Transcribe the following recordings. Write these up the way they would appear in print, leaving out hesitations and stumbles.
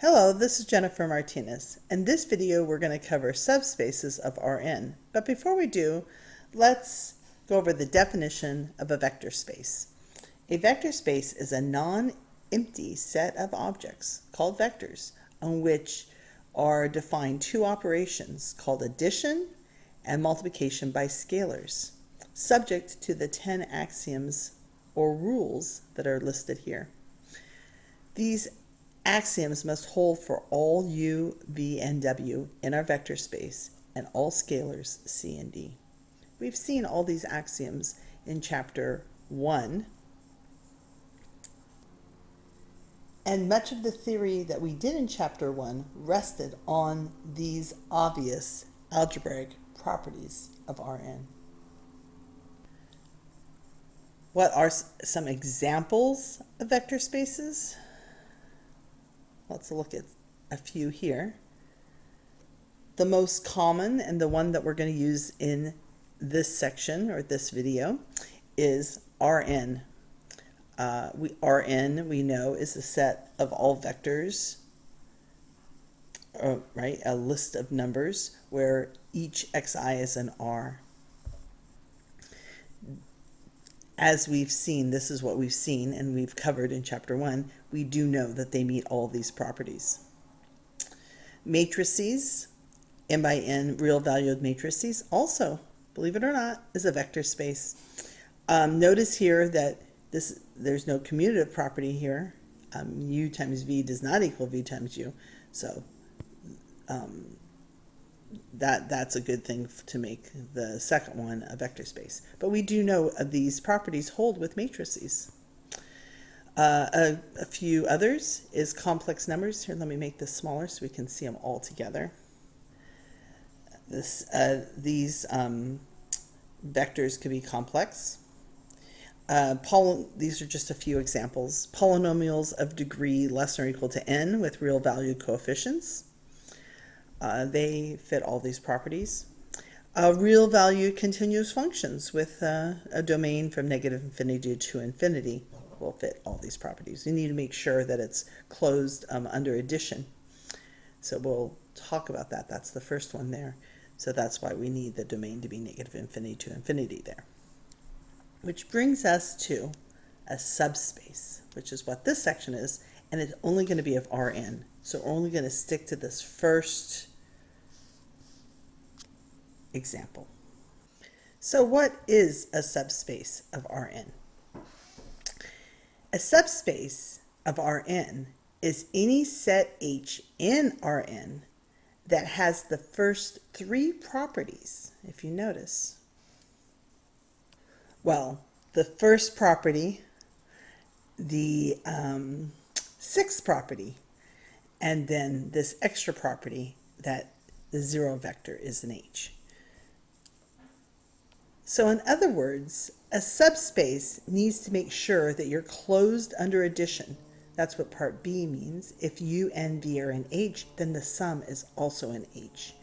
Hello, this is Jennifer Martinez. In this video, we're going to cover subspaces of Rn. But before we do, let's go over the definition of a vector space. A vector space is a non-empty set of objects called vectors on which are defined two operations called addition and multiplication by scalars, subject to the 10 axioms or rules that are listed here. These axioms must hold for all u, v, and w in our vector space and all scalars c and d. We've seen all these axioms in chapter 1. And much of the theory that we did in chapter 1 rested on these obvious algebraic properties of Rn. What are some examples of vector spaces? Let's look at a few here. The most common and the one that we're going to use in this section or this video is Rn. Rn, we know, is a set of all vectors, right? A list of numbers where each xi is an R. As we've seen, this is what we've seen and we've covered in chapter 1, we do know that they meet all these properties. Matrices, n by n real valued matrices, also, believe it or not, is a vector space. Notice here that there's no commutative property here. U times v does not equal v times u, so that's a good thing to make the second one a vector space. But we do know these properties hold with matrices. A few others is complex numbers. Here, let me make this smaller so we can see them all together. These vectors could be complex. These are just a few examples. Polynomials of degree less than or equal to n with real valued coefficients. They fit all these properties. Real valued continuous functions with a domain from negative infinity to infinity will fit all these properties. You need to make sure that it's closed under addition. So we'll talk about that. That's the first one there. So that's why we need the domain to be negative infinity to infinity there. Which brings us to a subspace, which is what this section is, and it's only going to be of Rn. So we're only going to stick to this first example. So what is a subspace of Rn? A subspace of Rn is any set H in Rn that has the first three properties, if you notice. Well, the first property, the sixth property, and then this extra property that the zero vector is an H. So in other words, a subspace needs to make sure that you're closed under addition. That's what part B means. If U and V are in H, then the sum is also in H.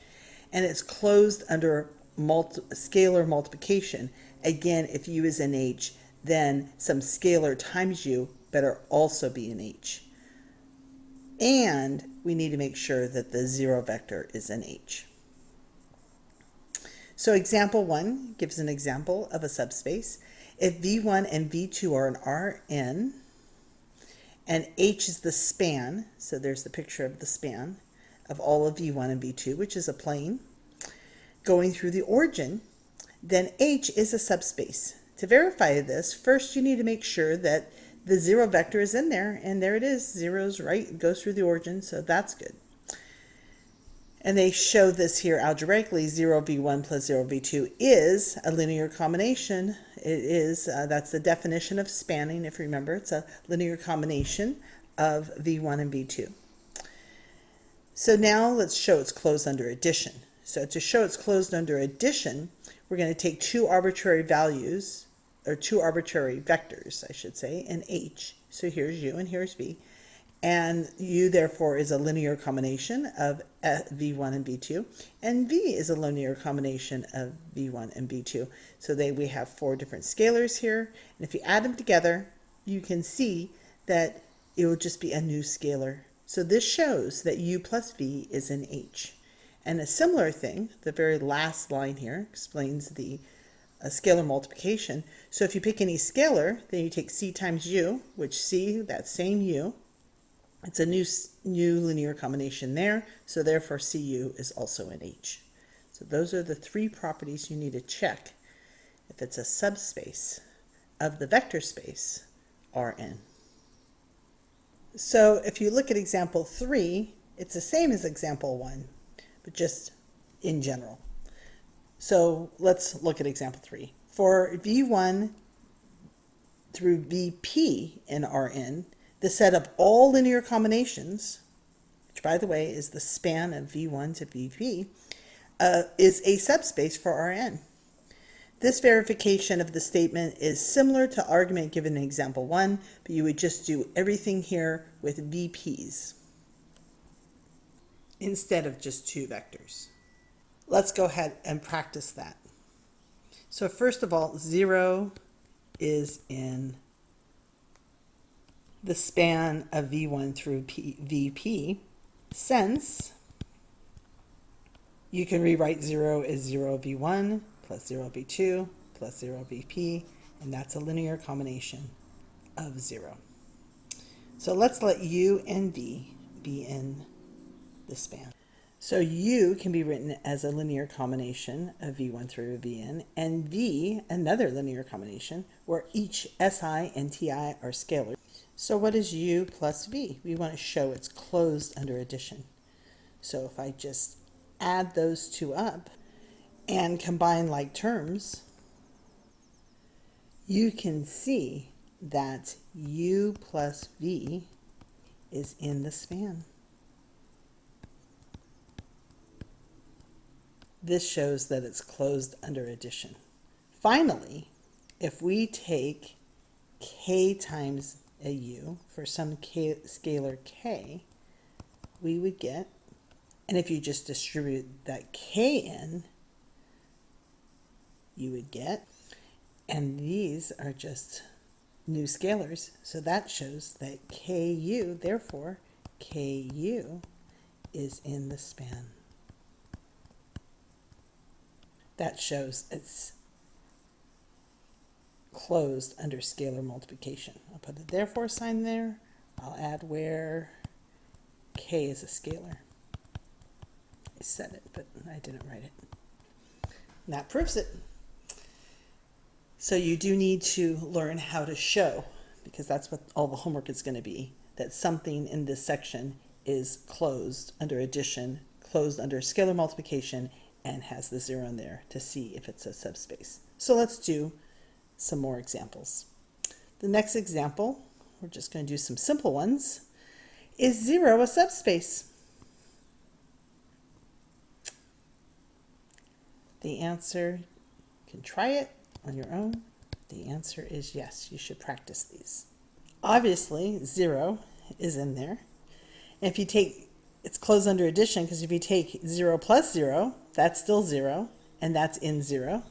And it's closed under scalar multiplication. Again, if U is in H, then some scalar times U better also be in H. And we need to make sure that the zero vector is in H. So example 1 gives an example of a subspace. If V1 and V2 are an Rn, and H is the span, so there's the picture of the span of all of V1 and V2, which is a plane, going through the origin, then H is a subspace. To verify this, first you need to make sure that the zero vector is in there, and there it is. Zero's right, goes through the origin, so that's good. And they show this here algebraically. 0v1 plus 0v2 is a linear combination. It is, that's the definition of spanning, if you remember. It's a linear combination of v1 and v2. So now let's show it's closed under addition. So to show it's closed under addition, we're going to take two arbitrary values, or two arbitrary vectors, I should say, in H. So here's U and here's V. And U, therefore, is a linear combination of V1 and V2. And V is a linear combination of V1 and V2. So we have four different scalars here. And if you add them together, you can see that it will just be a new scalar. So this shows that u plus v is in H. And a similar thing, the very last line here explains the scalar multiplication. So if you pick any scalar, then you take c times u, which c, that same u, it's a new linear combination there, so therefore cu is also in H. So those are the three properties you need to check if it's a subspace of the vector space Rn. So if you look at example 3, it's the same as example 1, but just in general. So let's look at example 3. For V1 through Vp in Rn, the set of all linear combinations, which by the way is the span of V1 to Vp, is a subspace for Rn. This verification of the statement is similar to argument given in example 1, but you would just do everything here with VPs instead of just two vectors. Let's go ahead and practice that. So first of all, 0 is in the span of V1 through Vp, since you can rewrite 0 as 0 V1 plus 0 V2 plus 0 Vp, and that's a linear combination of 0. So let's let u and v be in the span. So u can be written as a linear combination of v1 through vn, and v another linear combination where each si and ti are scalars. So what is u plus v? We want to show it's closed under addition. So if I just add those two up and combine like terms, you can see that u plus v is in the span. This shows that it's closed under addition. Finally, if we take k times a u for some scalar k, we would get, and if you just distribute that k in, you would get, and these are just new scalars, so that shows that ku, therefore ku is in the span. That shows it's closed under scalar multiplication. I'll put a therefore sign there. I'll add where k is a scalar. I said it, but I didn't write it. And that proves it. So you do need to learn how to show, because that's what all the homework is going to be, that something in this section is closed under addition, closed under scalar multiplication, and has the 0 in there to see if it's a subspace. So let's do some more examples. The next example, we're just going to do some simple ones. Is 0 a subspace? The answer, you can try it on your own. The answer is yes, you should practice these. Obviously, 0 is in there. And if you take, it's closed under addition, because if you take 0 plus 0, that's still 0, and that's in 0.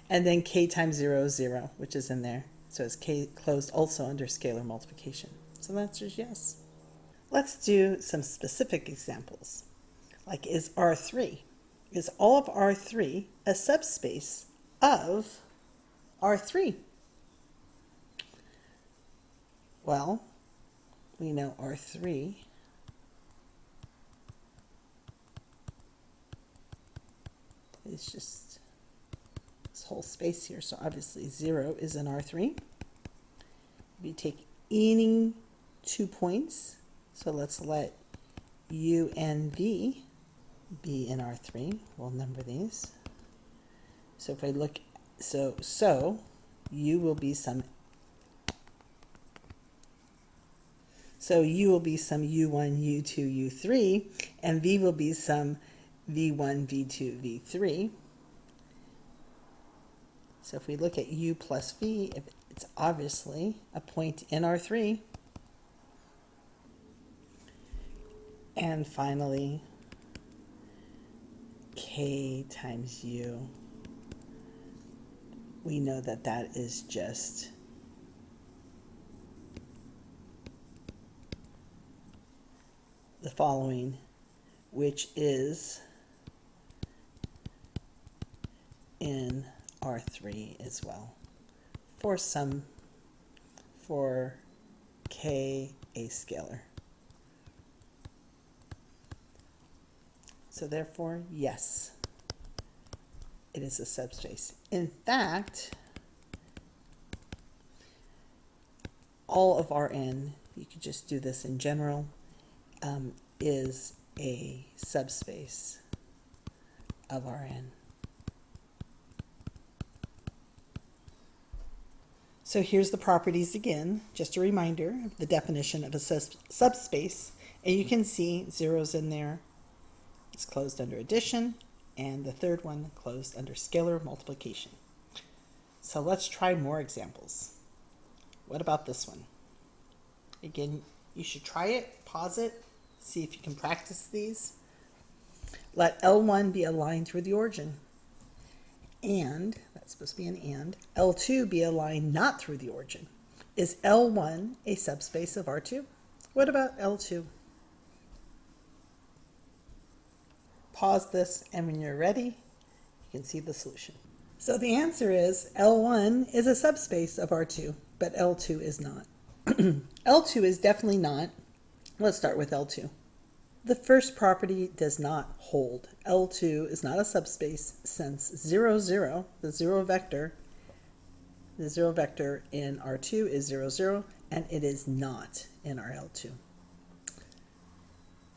And then k times 0 is 0, which is in there. So it's k closed also under scalar multiplication. So the answer is yes. Let's do some specific examples. Like, is R3? Is all of R3 a subspace of R3? Well, we know R3 is just this whole space here. So obviously 0 is in R3. If you take any 2 points, so let's let u and v be in R3. We'll number these. So if I look, so u will be some, so u will be some u1, u2, u3, and v will be some v1, v2, v3. So if we look at u plus v, it's obviously a point in R3. And finally, k times u. We know that that is just the following, which is in R3 as well, for K a scalar. So therefore, yes, it is a subspace. In fact, all of Rn, you could just do this in general, is a subspace of Rn. So here's the properties again, just a reminder of the definition of a subspace. And you can see zeros in there. It's closed under addition, and the third one closed under scalar multiplication. So let's try more examples. What about this one? Again, you should try it, pause it, see if you can practice these. Let L1 be a line through the origin. And, that's supposed to be an and, L2 be a line not through the origin. Is L1 a subspace of R2? What about L2? Pause this, and when you're ready, you can see the solution. So the answer is L1 is a subspace of R2, but L2 is not. L2 is definitely not. Let's start with L2. The first property does not hold. L2 is not a subspace since 0, 0, the zero vector in R2 is 0, 0, and it is not in our L2.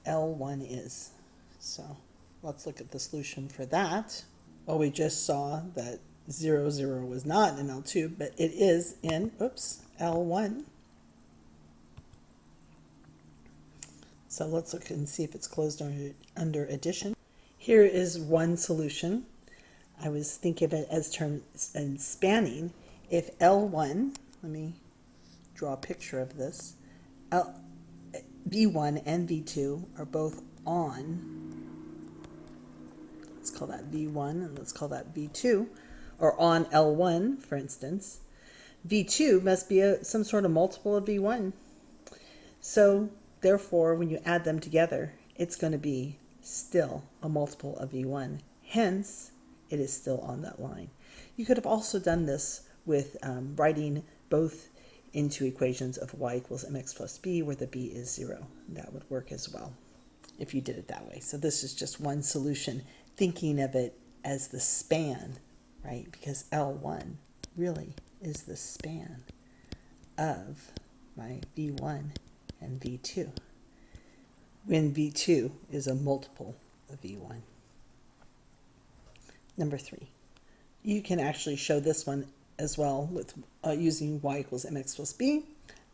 L1 is. So let's look at the solution for that. Well, we just saw that 0, 0 was not in L2, but it is in, L1. So let's look and see if it's closed under addition. Here is one solution. I was thinking of it as terms and spanning. If L1, let me draw a picture of this, V1 and V2 are both on, let's call that V1 and let's call that V2, or on L1, for instance, V2 must be some sort of multiple of V1. So therefore, when you add them together, it's going to be still a multiple of V1. Hence, it is still on that line. You could have also done this with writing both into equations of y equals mx plus b, where the b is 0. That would work as well if you did it that way. So this is just one solution, thinking of it as the span, right? Because L1 really is the span of my V1 and V2, when V2 is a multiple of V1. Number 3, you can actually show this one as well with using y equals mx plus b,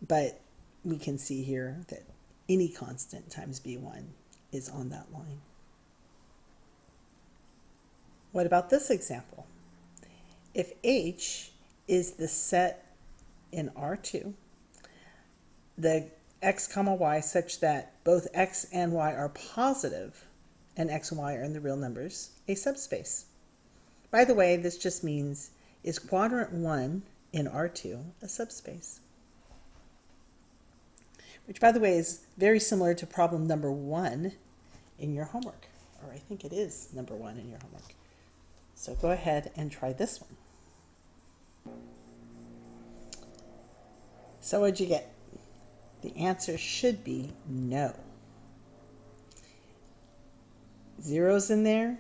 but we can see here that any constant times V1 is on that line. What about this example? If H is the set in R2, the x comma y such that both x and y are positive and x and y are in the real numbers, a subspace. By the way, this just means, is quadrant 1 in R2 a subspace? Which, by the way, is very similar to problem number 1 in your homework, or I think it is number 1 in your homework. So go ahead and try this one. So what'd you get? The answer should be no. Zeros in there.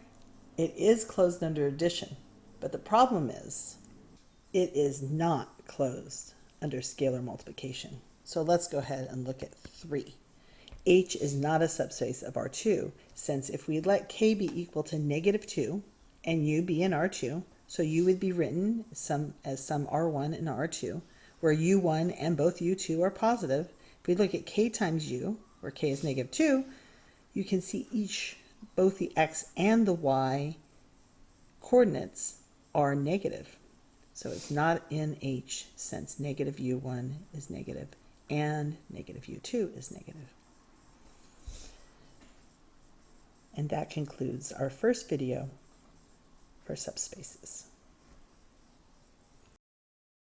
It is closed under addition, but the problem is it is not closed under scalar multiplication. So let's go ahead and look at 3. H is not a subspace of R2, since if we let K be equal to -2 and U be in R2, so U would be written as some R1 and R2, where U1 and both U2 are positive. If we look at K times U, where K is -2, you can see both the X and the Y coordinates are negative. So it's not in H, since -U1 is negative and -U2 is negative. And that concludes our first video for subspaces.